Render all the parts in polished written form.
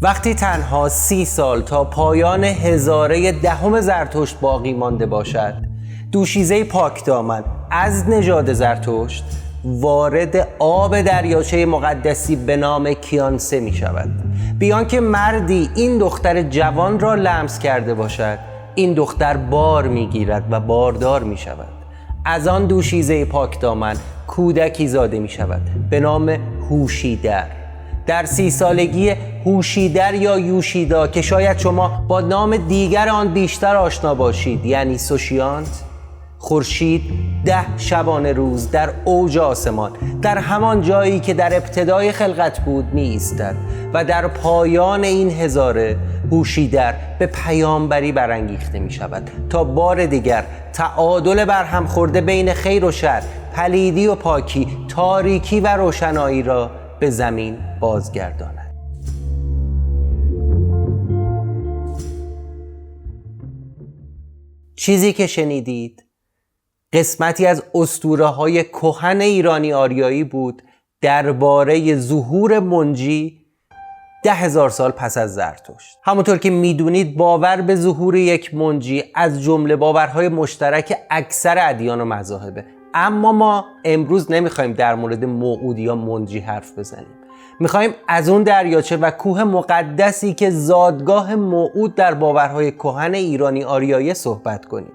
وقتی تنها 30 سال تا پایان هزاره دهم زرتشت باقی مانده باشد، دوشیزه پاکدامن از نژاد زرتشت وارد آب دریاچه مقدسی به نام کیانسه می شود. بیان که مردی این دختر جوان را لمس کرده باشد، این دختر بار می گیرد و باردار می شود. از آن دوشیزه پاکدامن کودکی زاده می شود به نام هوشیدر. در 30 سالگی هوشیدر یا یوشیدا که شاید شما با نام دیگر آن بیشتر آشنا باشید، یعنی سوشیانت، خورشید 10 شبانه روز در اوج آسمان، در همان جایی که در ابتدای خلقت بود می ایستد و در پایان این هزاره هوشیدر به پیامبری برانگیخته می شود تا بار دیگر تعادل برهم خورده بین خیر و شر، پلیدی و پاکی، تاریکی و روشنایی را به زمین بازگرداند. چیزی که شنیدید قسمتی از اسطوره‌های کهن ایرانی آریایی بود درباره ظهور منجی 10,000 سال پس از زرتشت. همونطور که میدونید باور به ظهور یک منجی از جمله باورهای مشترک اکثر ادیان و مذاهبه، اما ما امروز نمیخوایم در مورد موعود یا منجی حرف بزنیم. میخوایم از اون دریاچه و کوه مقدسی که زادگاه موعود در باورهای کهن ایرانی آریایی صحبت کنیم.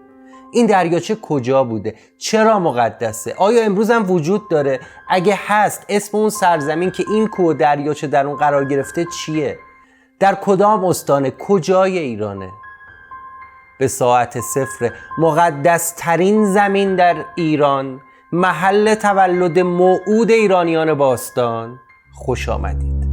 این دریاچه کجا بوده؟ چرا مقدسه؟ آیا امروز هم وجود داره؟ اگه هست اسم اون سرزمین که این کوه و دریاچه در اون قرار گرفته چیه؟ در کدام استان؟ کجای ایرانه؟ به ساعت صفر مقدس ترین زمین در ایران، محل تولد موعود ایرانیان باستان، خوش آمدید.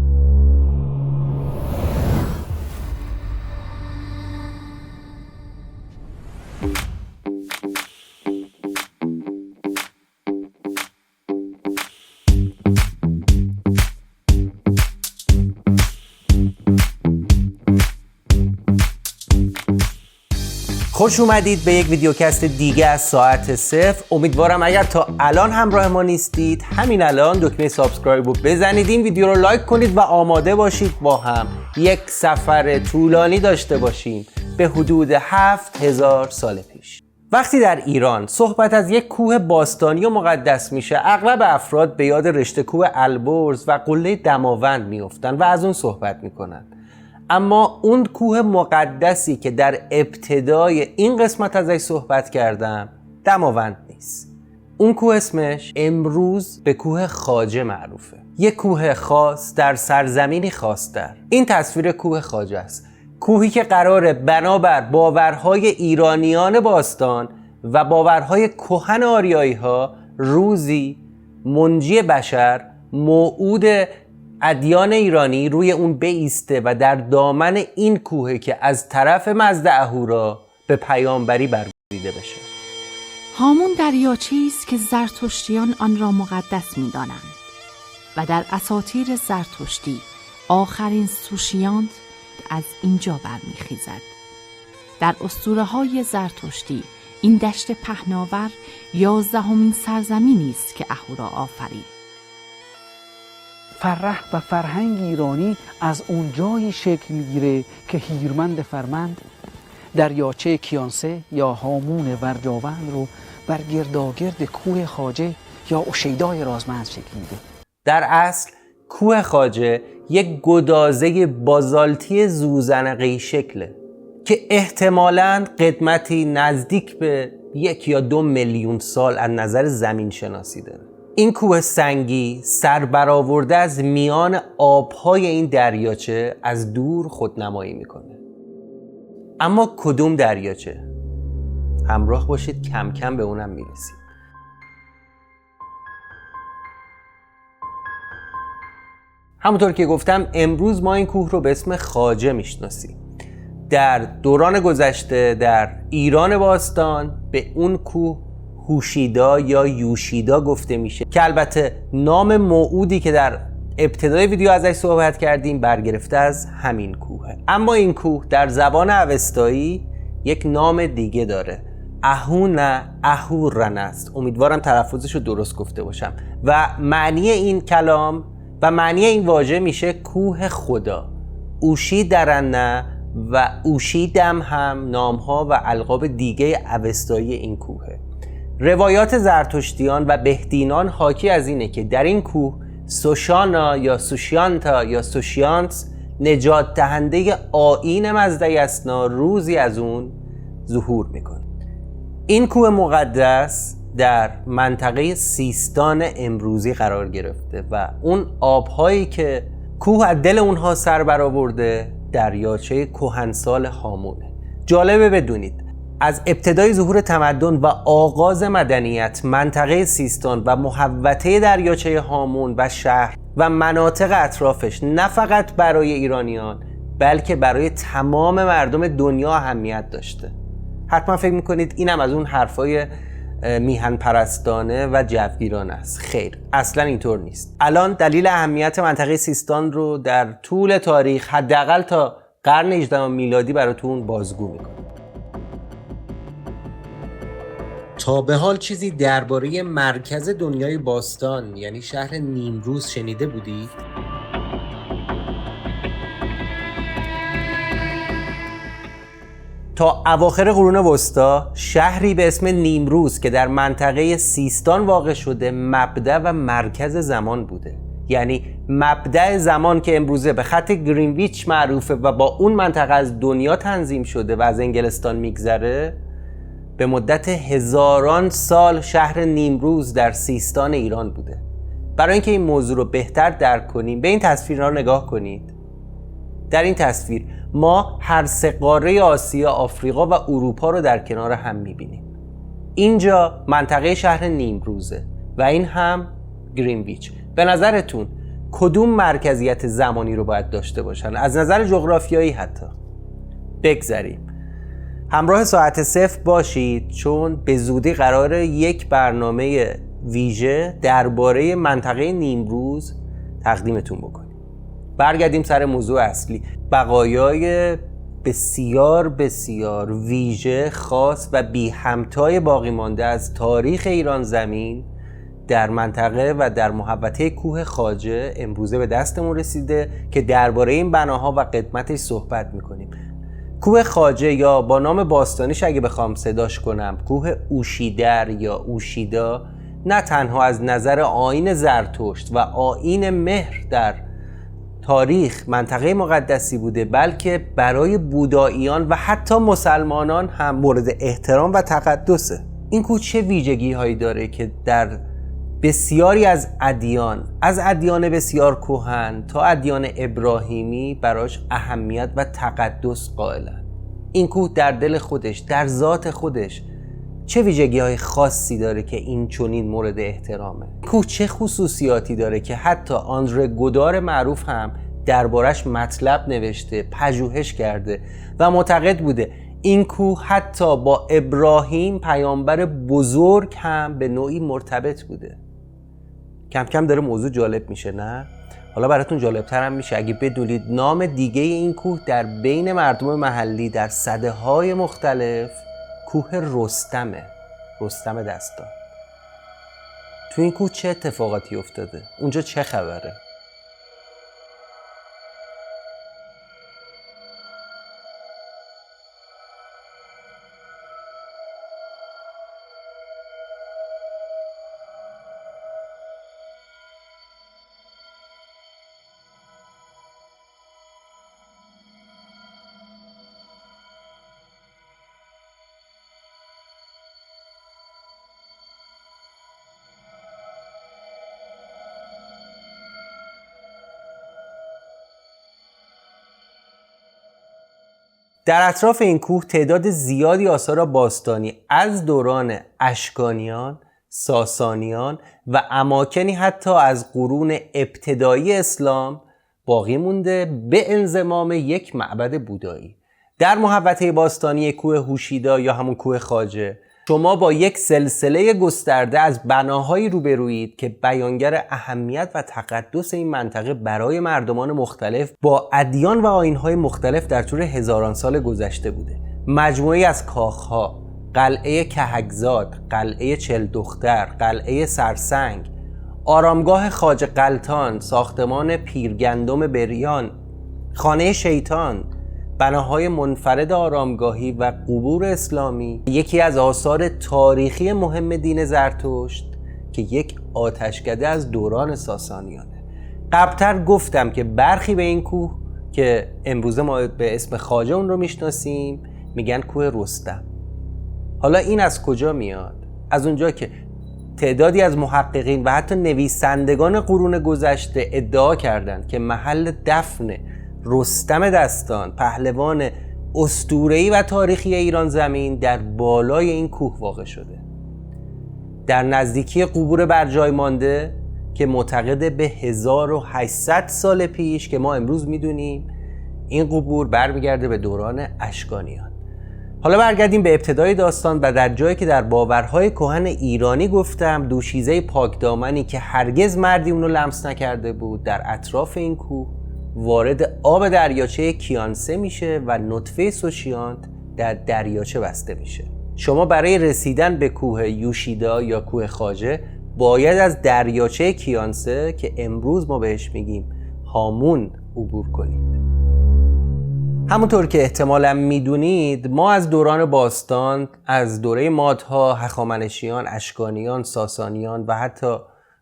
خوش اومدید به یک ویدیوکست دیگه از ساعت صفر. امیدوارم اگر تا الان همراه ما نیستید همین الان دکمه سابسکرایب رو بزنید، این ویدیو رو لایک کنید و آماده باشید با هم یک سفر طولانی داشته باشیم به حدود 7,000 سال پیش. وقتی در ایران صحبت از یک کوه باستانی و مقدس میشه، اغلب افراد به یاد رشته کوه البرز و قله دماوند میافتن و از اون صحبت میکنن. اما اون کوه مقدسی که در ابتدای این قسمت ازش صحبت کردم دماوند نیست. اون کوه اسمش امروز به کوه خواجه معروفه، یک کوه خاص در سرزمینی خاص‌تر. این تصویر کوه خواجه است، کوهی که قراره بنابر باورهای ایرانیان باستان و باورهای کهن آریایی ها روزی منجی بشر، موعود ادیان ایرانی روی اون بایسته و در دامن این کوه که از طرف مزد اهورا به پیامبری برگزیده بشه. هامون دریاچه‌ای است که زرتشتیان آن را مقدس می‌دانند و در اساطیر زرتشتی آخرین سوشیانت از اینجا برمیخیزد. در اسطوره‌های زرتشتی این دشت پهناور 11مین سرزمینی است که اهورا آفرید. فرهنگ و فرهنگ ایرانی از اون جایی شکل میگیره که هیرمند فرمند دریاچه کیانسه یا هامون ورجاوند رو بر گرداگرد کوه خواجه یا اوشیدای رازمند شکل میده. در اصل کوه خواجه یک گدازه بازالتی زوزنقه‌ای شکله که احتمالاً قدمتی نزدیک به 1 یا 2 میلیون سال از نظر زمین شناسی داره. این کوه سنگی سر برآورده از میان آبهای این دریاچه از دور خودنمایی میکنه. اما کدوم دریاچه؟ همراه باشید کم کم به اونم میرسیم. همونطور که گفتم امروز ما این کوه رو به اسم خواجه میشناسیم. در دوران گذشته در ایران باستان به اون کوه هوشیدا یا یوشیدا گفته میشه که البته نام موعودی که در ابتدای ویدیو ازش صحبت کردیم برگرفته از همین کوهه. اما این کوه در زبان اوستایی یک نام دیگه داره، اهونه اهورن است. امیدوارم تلفظش رو درست گفته باشم و معنی این کلام و معنی این واژه میشه کوه خدا. اوشی درنه و اوشیدم هم نامها و القاب دیگه اوستایی این کوهه. روایات زرتشتیان و بهدینان حاکی از اینه که در این کوه سوشانا یا سوشیانتا یا سوشیانتس نجات دهنده آیین مزده یسنا روزی از اون ظهور میکنه. این کوه مقدس در منطقه سیستان امروزی قرار گرفته و اون آبهایی که کوه از دل اونها سر برآورده دریاچه کهنسال هامونه. جالبه بدونید از ابتدای ظهور تمدن و آغاز مدنیت منطقه سیستان و محوطه دریاچه هامون و شهر و مناطق اطرافش نه فقط برای ایرانیان بلکه برای تمام مردم دنیا اهمیت داشته. حتما فکر میکنید اینم از اون حرفای میهن پرستانه و جوگیرانه است. خیر، اصلا اینطور نیست. الان دلیل اهمیت منطقه سیستان رو در طول تاریخ حداقل تا قرن 18 میلادی براتون بازگو میکنم. تا به حال چیزی درباره مرکز دنیای باستان یعنی شهر نیمروز شنیده بودید؟ تا اواخر قرون وسطا شهری به اسم نیمروز که در منطقه سیستان واقع شده مبدأ و مرکز زمان بوده. یعنی مبدأ زمان که امروزه به خط گرینویچ معروفه و با اون منطقه از دنیا تنظیم شده و از انگلستان میگذره، به مدت هزاران سال شهر نیمروز در سیستان ایران بوده. برای اینکه این موضوع رو بهتر درک کنیم به این تصویر رو نگاه کنید. در این تصویر ما هر سه قاره آسیا، آفریقا و اروپا رو در کنار هم میبینیم. اینجا منطقه شهر نیمروزه و این هم گرینویچ. به نظرتون کدوم مرکزیت زمانی رو باید داشته باشن؟ از نظر جغرافیایی حتی. بگذریم. همراه ساعت صفر باشید چون به زودی قراره یک برنامه ویژه درباره منطقه نیمروز تقدیمتون بکنیم. برگردیم سر موضوع اصلی. بقایای بسیار بسیار ویژه، خاص و بی همتای باقی مانده از تاریخ ایران زمین در منطقه و در محوطه کوه خواجه امروزه به دستمون رسیده که درباره این بناها و قدمتش صحبت میکنیم. کوه خواجه یا با نام باستانیش اگه بخوام صداش کنم کوه اوشیدر یا اوشیدا، نه تنها از نظر آیین زرتشت و آیین مهر در تاریخ منطقه مقدسی بوده بلکه برای بوداییان و حتی مسلمانان هم مورد احترام و تقدسه. این کوه چه ویژگی هایی داره که در بسیاری از ادیان بسیار کهن تا ادیان ابراهیمی براش اهمیت و تقدس قائلن؟ این کوه در دل خودش، در ذات خودش چه ویژگی های خاصی داره که این چنین مورد احترامه؟ کوه چه خصوصیاتی داره که حتی آندره گودار معروف هم دربارش مطلب نوشته، پژوهش کرده و معتقد بوده این کوه حتی با ابراهیم پیامبر بزرگ هم به نوعی مرتبط بوده. کم کم داره موضوع جالب میشه، نه؟ حالا براتون جالبتر هم میشه اگه بدونید نام دیگه این کوه در بین مردم محلی در سده‌های مختلف کوه رستمه. رستم دستان. تو این کوه چه اتفاقاتی افتاده؟ اونجا چه خبره؟ در اطراف این کوه تعداد زیادی آثار باستانی از دوران اشکانیان، ساسانیان و اماکنی حتی از قرون ابتدایی اسلام باقی مونده به انضمام یک معبد بودایی. در محوطه باستانی کوه هوشیدا یا همون کوه خواجه شما با یک سلسله گسترده از بناهایی روبرویید که بیانگر اهمیت و تقدس این منطقه برای مردمان مختلف با ادیان و آیین‌های مختلف در طول هزاران سال گذشته بوده. مجموعی از کاخها، قلعه کهکزاد، قلعه چل دختر، قلعه سرسنگ، آرامگاه خواجه قلتان، ساختمان پیرگندم بریان، خانه شیطان، بناهای منفرد آرامگاهی و قبور اسلامی یکی از آثار تاریخی مهم دین زرتشت که یک آتشکده از دوران ساسانیانه. قبلتر گفتم که برخی به این کوه که امروزه ما به اسم خواجه اون رو میشناسیم میگن کوه رستم. حالا این از کجا میاد؟ از اونجا که تعدادی از محققین و حتی نویسندگان قرون گذشته ادعا کردند که محل دفن رستم دستان، پهلوان اسطوره‌ای و تاریخی ایران زمین، در بالای این کوه واقع شده، در نزدیکی قبور برجای مانده که معتقد به 1800 سال پیش که ما امروز میدونیم این قبور برمیگرده به دوران اشکانیان. حالا برگردیم به ابتدای داستان و در جایی که در باورهای کهن ایرانی گفتم دوشیزه پاکدامنی که هرگز مردی اونو لمس نکرده بود در اطراف این کوه وارد آب دریاچه کیانسه میشه و نطفه سوشیانت در دریاچه بسته میشه. شما برای رسیدن به کوه یوشیدا یا کوه خواجه باید از دریاچه کیانسه که امروز ما بهش میگیم هامون عبور کنید. همونطور که احتمالاً میدونید ما از دوران باستان، از دوره مادها، هخامنشیان، اشکانیان، ساسانیان و حتی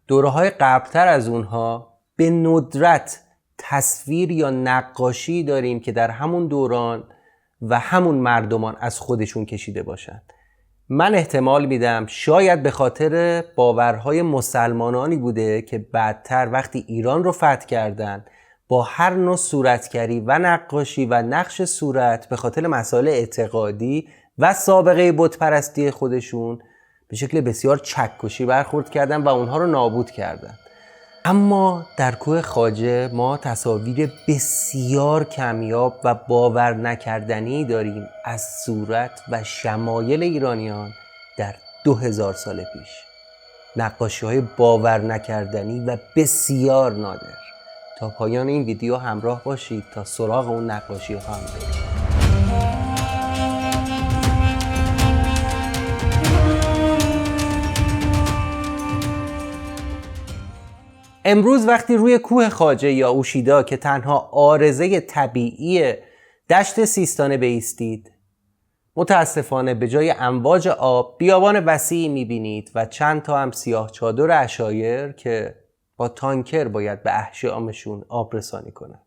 دوره‌های قبلتر از اونها به ندرت تصویر یا نقاشی داریم که در همون دوران و همون مردمان از خودشون کشیده باشند. من احتمال میدم شاید به خاطر باورهای مسلمانانی بوده که بعدتر وقتی ایران رو فتح کردن با هر نوع صورتگری و نقاشی و نقش صورت به خاطر مسائل اعتقادی و سابقه بتپرستی خودشون به شکل بسیار چکشی برخورد کردن و اونها رو نابود کردن. اما در کوه خواجه ما تصاویر بسیار کمیاب و باور نکردنی داریم از صورت و شمایل ایرانیان در 2000 سال پیش. نقاشی‌های باور نکردنی و بسیار نادر. تا پایان این ویدیو همراه باشید تا سراغ اون نقاشی ها هم بریم. امروز وقتی روی کوه خواجه یا اوشیدا که تنها عارضه طبیعی دشت سیستانه بایستید، متاسفانه به جای امواج آب بیابان وسیعی میبینید و چند تا هم سیاه چادر عشایر که با تانکر باید به احشامشون آب رسانی کنن.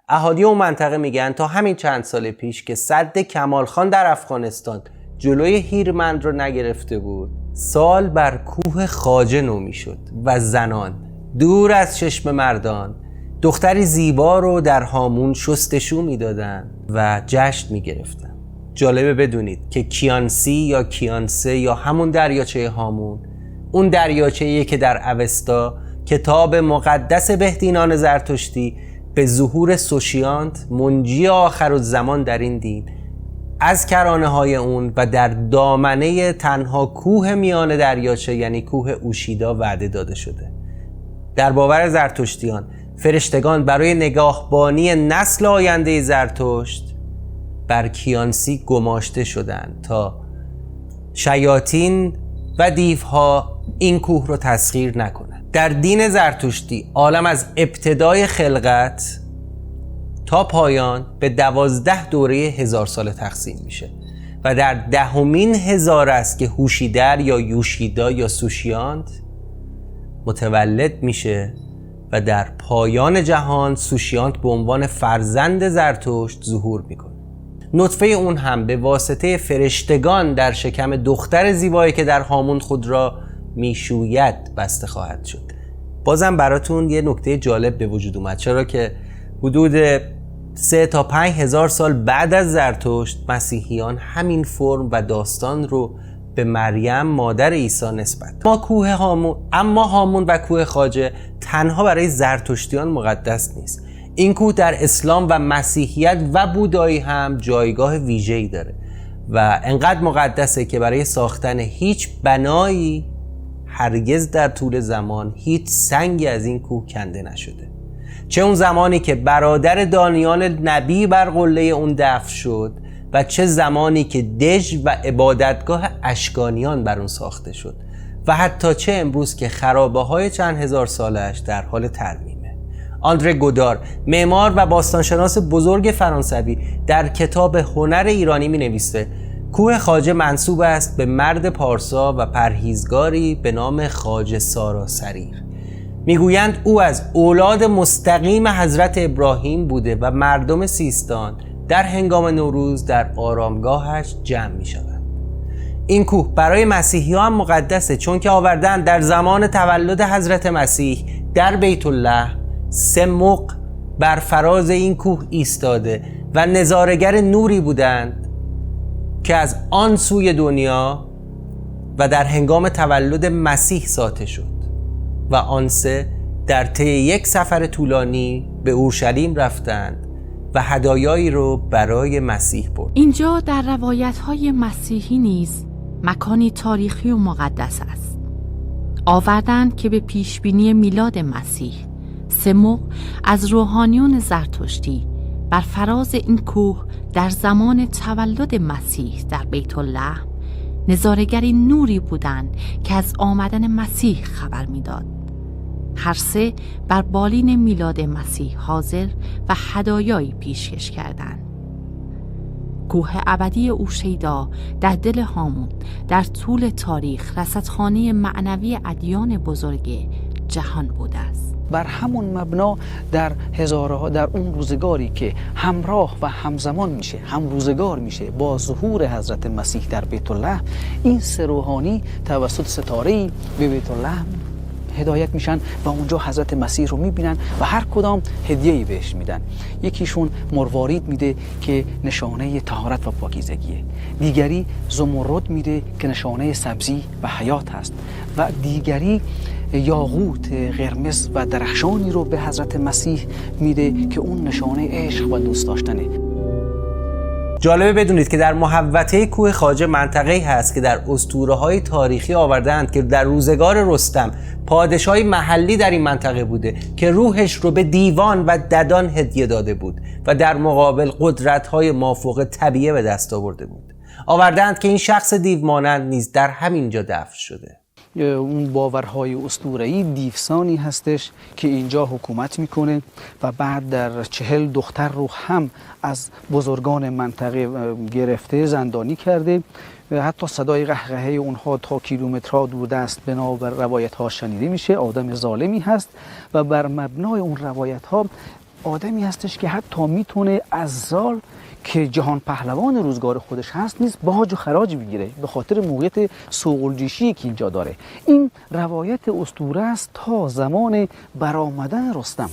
اهالی اون منطقه میگن تا همین چند سال پیش که سد کمال خان در افغانستان جلوی هیرمند رو نگرفته بود، سال بر کوه خواجه نو میشد و زنان دور از چشم مردان دختری زیبا رو در هامون شستشو میدادن و جشن میگرفتن. جالبه بدونید که کیانسی یا کیانسه یا همون دریاچه هامون اون دریاچه‌ایه که در اوستا کتاب مقدس بهدینان زرتشتی به ظهور سوشیانت منجی آخرالزمان در این دین از کرانه های اون و در دامنه تنها کوه میان دریاچه یعنی کوه اوشیدا وعده داده شده. در باور زرتشتیان فرشتگان برای نگاهبانی نسل آینده زرتشت بر کیانسی گماشته شدند تا شیاطین و دیوها این کوه رو تسخیر نکنند. در دین زرتشتی عالم از ابتدای خلقت تا پایان به 12 دوره 1000 ساله تقسیم میشه و در 10مین هزار است که هوشیدر یا یوشیدا یا سوشیانت متولد میشه و در پایان جهان سوشیانت به عنوان فرزند زرتشت ظهور میکنه. نطفه اون هم به واسطه فرشتگان در شکم دختر زیبایی که در هامون خود را میشوید بسته خواهد شد. بازم براتون یه نکته جالب به وجود اومد، چرا که حدود 3 تا 5 هزار سال بعد از زرتشت مسیحیان همین فرم و داستان رو به مریم مادر عیسی نسبت. اما هامون و کوه خواجه تنها برای زرتشتیان مقدس نیست. این کوه در اسلام و مسیحیت و بودایی هم جایگاه ویژه‌ای داره و انقدر مقدسه که برای ساختن هیچ بنایی هرگز در طول زمان هیچ سنگی از این کوه کنده نشده. چه اون زمانی که برادر دانیال نبی بر قله اون دفن شد و چه زمانی که دژ و عبادتگاه اشکانیان بر اون ساخته شد و حتی چه امروز که خرابه های چند هزار سالش در حال ترمیمه. آندره گودار، معمار و باستانشناس بزرگ فرانسوی، در کتاب هنر ایرانی می نویسه کوه خواجه منسوب است به مرد پارسا و پرهیزگاری به نام خواجه ساراسریر. میگویند او از اولاد مستقیم حضرت ابراهیم بوده و مردم سیستان در هنگام نوروز در آرامگاهش جمع می شود. این کوه برای مسیحی ها هم مقدسه، چون که آوردن در زمان تولد حضرت مسیح در بیت الله 3 مغ بر فراز این کوه ایستاده و نظاره‌گر نوری بودند که از آن سوی دنیا و در هنگام تولد مسیح ساطع شد و آن 3 در طی یک سفر طولانی به اورشلیم رفتند و هدایایی رو برای مسیح برد. اینجا در روایت‌های مسیحی نیز مکانی تاریخی و مقدس است. آوردند که به پیشبینی میلاد مسیح 3 مغ از روحانیون زرتشتی بر فراز این کوه در زمان تولد مسیح در بیت الله نظاره‌گری نوری بودند که از آمدن مسیح خبر میداد. هر 3 بر بالین میلاد مسیح حاضر و هدایایی پیشکش کردند. کوه ابدی اورشیدا در دل هامون در طول تاریخ رصدخانه معنوی ادیان بزرگ جهان بوده است. بر همون مبنا در اون روزگاری که همراه و همزمان میشه، هم روزگار میشه با ظهور حضرت مسیح در بیت الله، این 3 روحانی توسط ستاره‌ای به بیت الله هدایت میشن و اونجا حضرت مسیح رو میبینن و هر کدام هدیه‌ای بهش میدن. یکیشون مروارید میده که نشانه طهارت و پاکیزگیه، دیگری زمرد میده که نشانه سبزی و حیات هست و دیگری یاقوت قرمز و درخشانی رو به حضرت مسیح میده که اون نشانه عشق و دوست داشتنه. جالبه بدونید که در محوطه کوه خواجه منطقه‌ای هست که در اسطوره‌های تاریخی آوردند که در روزگار رستم پادشاهی محلی در این منطقه بوده که روحش رو به دیوان و ددان هدیه داده بود و در مقابل قدرت‌های مافوق طبیعه به دست آورده بود. آوردند که این شخص دیومانند نیز در همینجا دفن شده. اون باورهای اسطوره‌ای دیوسانی هستش که اینجا حکومت میکنه و بعد در 40 دختر رو هم از بزرگان منطقه گرفته زندانی کرده. حتی صدای قهقهه اونها تا کیلومترها دور است بنابر روایت ها شنیده میشه. آدم ظالمی هست و بر مبنای اون روایت ها آدمی هستش که حتی میتونه از زال که جهان پهلوان روزگار خودش هست نیز باج و خراج بگیره به خاطر موقعیت سوق‌الجیشی که اینجا داره. این روایت اسطوره است تا زمان برآمدن رستم.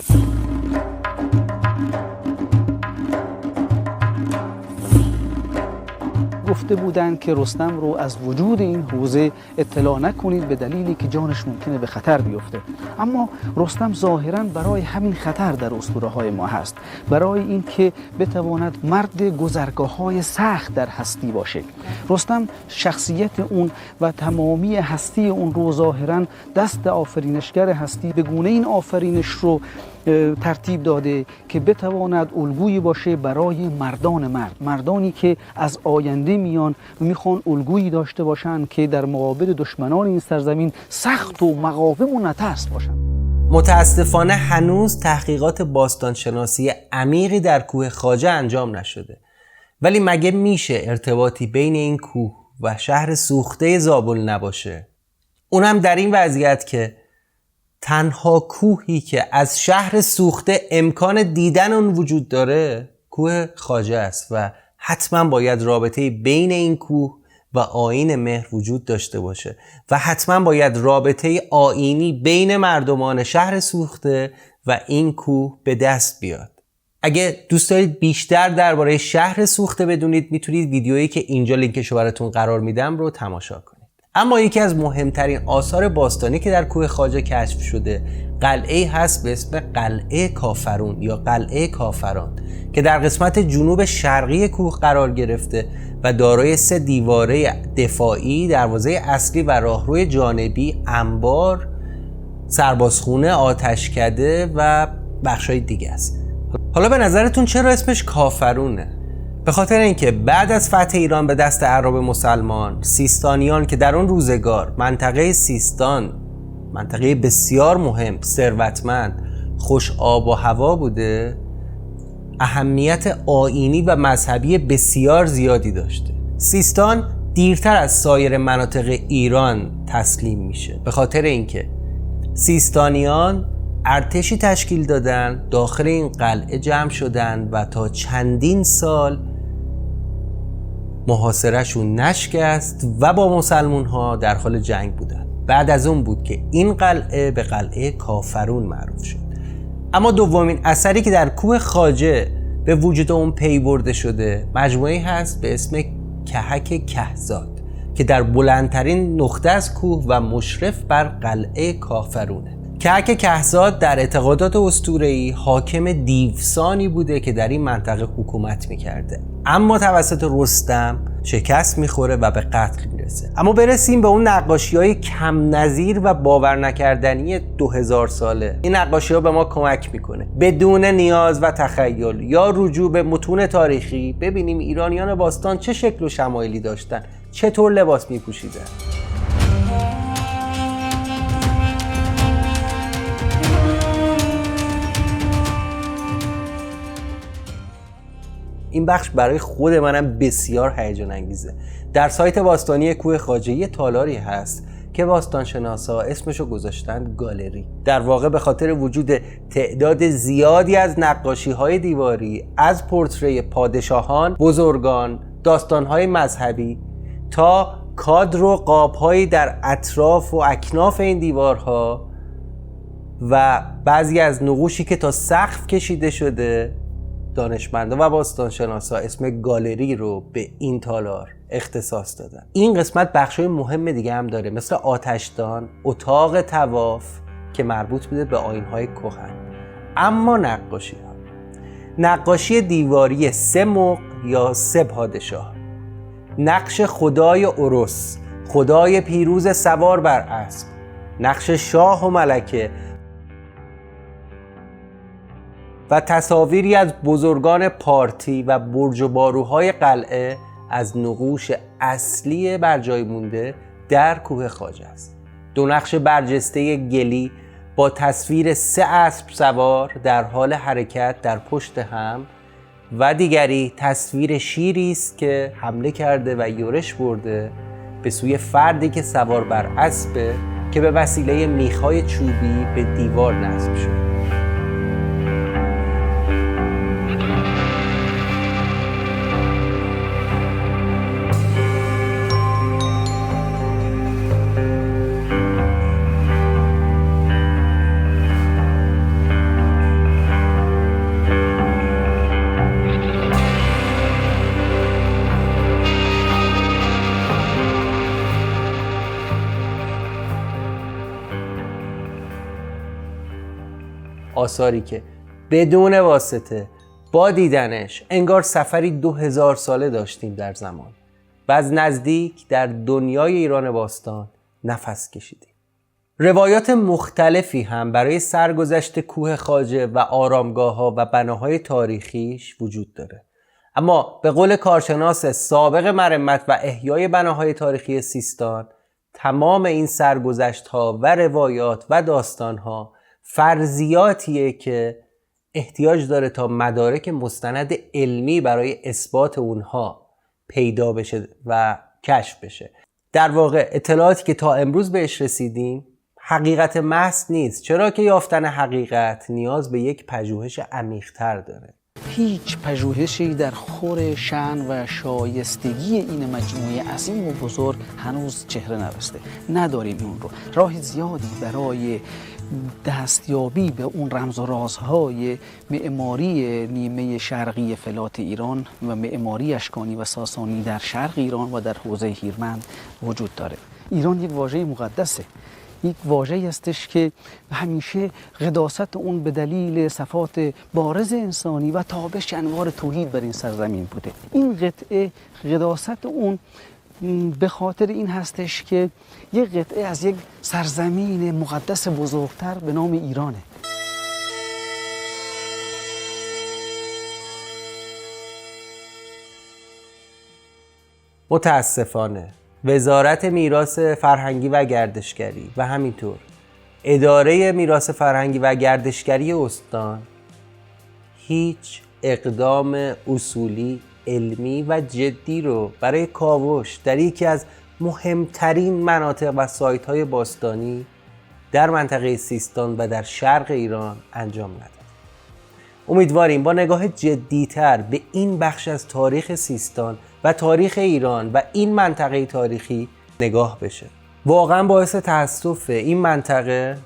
گفته بودند که رستم رو از وجود این حوزه اطلاع نکنید به دلیلی که جانش ممکنه به خطر بیفته. اما رستم ظاهراً برای همین خطر در اسطوره‌های ما هست، برای این که بتواند مرد گذرگاه‌های سخت در هستی باشه. رستم شخصیت اون و تمامی هستی اون رو ظاهراً دست آفرینشگر هستی به گونه این آفرینش رو ترتیب داده که بتواند الگویی باشه برای مردانی که از آینده میان و میخوان الگویی داشته باشن که در مقابل دشمنان این سرزمین سخت و مقاوم و نترس باشن. متاسفانه هنوز تحقیقات باستانشناسی عمیقی در کوه خواجه انجام نشده. ولی مگه میشه ارتباطی بین این کوه و شهر سوخته زابل نباشه؟ اونم در این وضعیت که تنها کوهی که از شهر سوخته امکان دیدن اون وجود داره کوه خواجه است و حتما باید رابطه بین این کوه و آیین مهر وجود داشته باشه و حتما باید رابطه آیینی بین مردمان شهر سوخته و این کوه به دست بیاد. اگه دوست دارید بیشتر درباره شهر سوخته بدونید میتونید ویدیویی که اینجا لینکشو براتون قرار میدم رو تماشا کنید. اما یکی از مهمترین آثار باستانی که در کوه خواجه کشف شده قلعه‌ای هست به اسم قلعه کافرون یا قلعه کافران که در قسمت جنوب شرقی کوه قرار گرفته و دارای 3 دیواره دفاعی، دروازه اصلی و راهروی جانبی، انبار، سربازخونه، آتشکده و بخشای دیگه است. حالا به نظرتون چرا اسمش کافرونه؟ به خاطر اینکه بعد از فتح ایران به دست اعراب مسلمان، سیستانیان که در اون روزگار منطقه سیستان منطقه بسیار مهم، ثروتمند، خوش آب و هوا بوده، اهمیت آیینی و مذهبی بسیار زیادی داشته. سیستان دیرتر از سایر مناطق ایران تسلیم میشه، به خاطر اینکه سیستانیان ارتشی تشکیل دادن، داخل این قلعه جمع شدن و تا چندین سال محاصرهشون نشکست و با مسلمون ها در حال جنگ بودن. بعد از اون بود که این قلعه به قلعه کافرون معروف شد. اما دومین اثری که در کوه خواجه به وجود اون پی برده شده مجموعه‌ای هست به اسم کهک کهزاد که در بلندترین نقطه از کوه و مشرف بر قلعه کافرونه. کهک کهزاد در اعتقادات اسطوره‌ای حاکم دیوسانی بوده که در این منطقه حکومت میکرده، اما توسط رستم شکست میخوره و به قتل میرسه. اما برسیم به اون نقاشی‌های کم نظیر و باور نکردنی 2000 ساله. این نقاشی‌ها به ما کمک میکنه بدون نیاز و تخیل یا رجوع به متون تاریخی ببینیم ایرانیان باستان چه شکل و شمایلی داشتن، چطور لباس میپوشیدن. این بخش برای خود منم بسیار هیجان انگیزه. در سایت باستانی کوه خواجه یه تالاری هست که باستانشناسا اسمشو گذاشتن گالری. در واقع به خاطر وجود تعداد زیادی از نقاشی‌های دیواری از پورتری پادشاهان، بزرگان، داستان‌های مذهبی تا کادر و قاب‌هایی در اطراف و اکناف این دیوارها و بعضی از نقوشی که تا سقف کشیده شده، دانشمندان و باستانشناسا اسم گالری رو به این تالار اختصاص دادن. این قسمت بخشای مهم دیگه هم داره، مثل آتشدان، اتاق طواف که مربوط بوده به آیین‌های کهن. اما نقاشی دیواری 3 مغ یا 3 پادشاه، نقش خدای اورس، خدای پیروز سوار بر اسب، نقش شاه و ملکه و تصاویری از بزرگان پارتی و برج و باروهای قلعه از نقوش اصلی برجای مونده در کوه خواجه است. 2 نقش برجسته گلی با تصویر 3 اسب سوار در حال حرکت در پشت هم و دیگری تصویر شیری است که حمله کرده و یورش برده به سوی فردی که سوار بر اسبه که به وسیله میخ‌های چوبی به دیوار نصب شده. آثاری که بدون واسطه با دیدنش انگار سفری 2000 ساله داشتیم در زمان و از نزدیک در دنیای ایران باستان نفس کشیدیم. روایات مختلفی هم برای سرگذشت کوه خواجه و آرامگاه‌ها و بناهای تاریخیش وجود داره. اما به قول کارشناس سابق مرمت و احیای بناهای تاریخی سیستان، تمام این سرگذشت‌ها و روایات و داستان‌ها فرضیاتیه که احتیاج داره تا مدارک مستند علمی برای اثبات اونها پیدا بشه و کشف بشه. در واقع اطلاعاتی که تا امروز بهش رسیدیم حقیقت محض نیست، چرا که یافتن حقیقت نیاز به یک پژوهش عمیق‌تر داره. هیچ پژوهشی در خور شأن و شایستگی این مجموعه عظیم و بزرگ هنوز چهره نبسته. نداریم اون رو. راه زیادی برای دستیابی به اون رمز و رازهای معماری نیمه شرقی فلات ایران و معماری اشکانی و ساسانی در شرق ایران و در حوزه هیرمند وجود داره. ایران یک واژه مقدسه، یک واژه‌ای هستش که همیشه قداست اون به دلیل صفات بارز انسانی و تابش انوار تولید بر این سرزمین بوده. این قطعه قداست اون به خاطر این هستش که یک قطعه از یک سرزمین مقدس بزرگتر به نام ایرانه. متاسفانه وزارت میراث فرهنگی و گردشگری و همینطور اداره میراث فرهنگی و گردشگری استان هیچ اقدام اصولی، علمی و جدی رو برای کاوش در یکی از مهمترین مناطق و سایت‌های باستانی در منطقه سیستان و در شرق ایران انجام نداد. امیدواریم با نگاه جدی‌تر به این بخش از تاریخ سیستان و تاریخ ایران و این منطقه تاریخی نگاه بشه. واقعا باعث تأسف این منطقه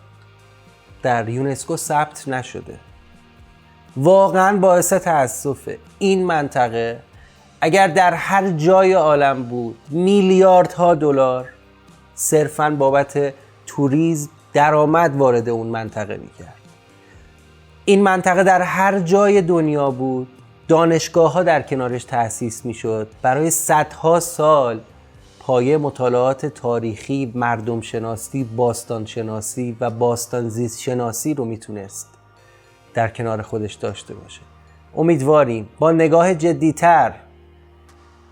در یونسکو ثبت نشده. واقعا باعث تأسف این منطقه اگر در هر جای عالم بود میلیاردها دلار صرفاً بابت توریسم درآمد وارد اون منطقه میکرد. این منطقه در هر جای دنیا بود دانشگاه‌ها در کنارش تأسیس میشد، برای صدها سال پایه مطالعات تاریخی، مردم شناسی، باستان شناسی و باستان زیست شناسی رو میتونست در کنار خودش داشته باشه. امیدواریم با نگاه جدی‌تر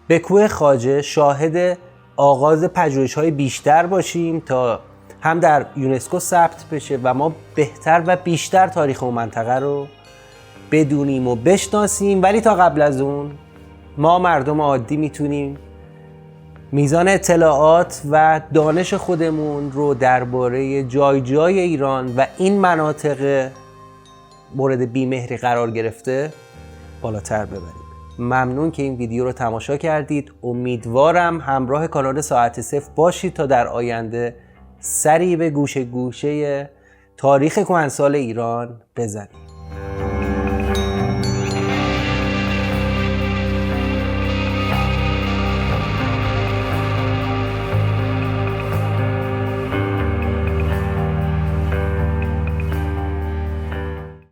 به کوه خواجه شاهد آغاز پژوهش‌های بیشتر باشیم تا هم در یونسکو ثبت بشه و ما بهتر و بیشتر تاریخ اون منطقه رو بدونیم و بشناسیم. ولی تا قبل از اون ما مردم عادی میتونیم میزان اطلاعات و دانش خودمون رو درباره جای جای ایران و این مناطق مورد بیمهری قرار گرفته بالاتر ببریم. ممنون که این ویدیو رو تماشا کردید. امیدوارم همراه کانال ساعت صفر باشید تا در آینده سری به گوشه گوشه تاریخ کهنسال ایران بزنید.